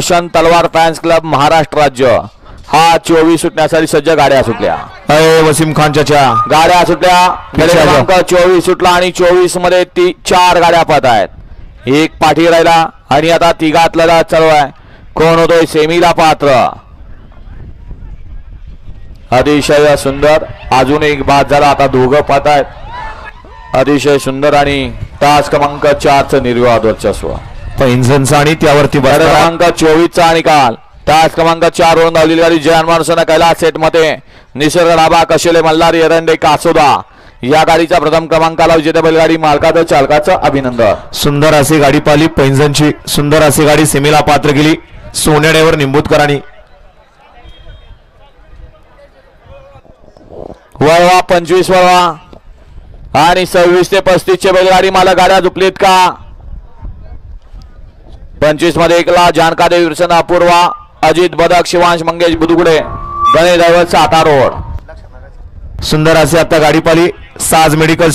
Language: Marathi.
रोशन तलवार फॅन्स क्लब महाराष्ट्र राज्य हा 24 सुटण्यासाठी सज्ज. गाड्या सुटल्या. वसीम खान चाचा गाड्या सुटल्या. क्रमांक 24 सुटला आणि 24 मध्ये 4 गाड्या पळत आहेत. एक पाठी राहिला आणि आता तिघातला लढा चालू आहे. कोण होतोय सेमीला पात्र. अतिशय सुंदर. अजून एक बाद झाला. आता दोघं पळत आहेत. अतिशय सुंदर आणि तास क्रमांक 4चं निर्विवाद वर्चस्व. पैंजणचा आणि त्यावरती क्रमांक 24चा निकाल. तास क्रमांक 4 वरून धावलेली गाडी जयान माणसानं कैलास सेट मध्ये निसर्ग डाबा कशेले मल्हारी एरंडे कासोदा या गाडीचा प्रथम क्रमांकाला विजेत्या बैलगाडी मालकाचं चालकाचं अभिनंदन. सुंदर अशी गाडी पाहिली पैंजणची. सुंदर अशी गाडी सेमीला पात्र केली सोन्याड्यावर निंबूतकरांनी. वळवा 25 वळवा आणि 26 ते 35 चे बैलगाडी मालक गाड्या झुपलीत का. 25 मध्ये एकला जानकादेवी विरसन अपूर्वा अजित बदक शिवांश मंगेश बुदुगुडे गणेश दैवत साता रोड. सुंदर अशी आता गाडी पाहिली साज मेडिकल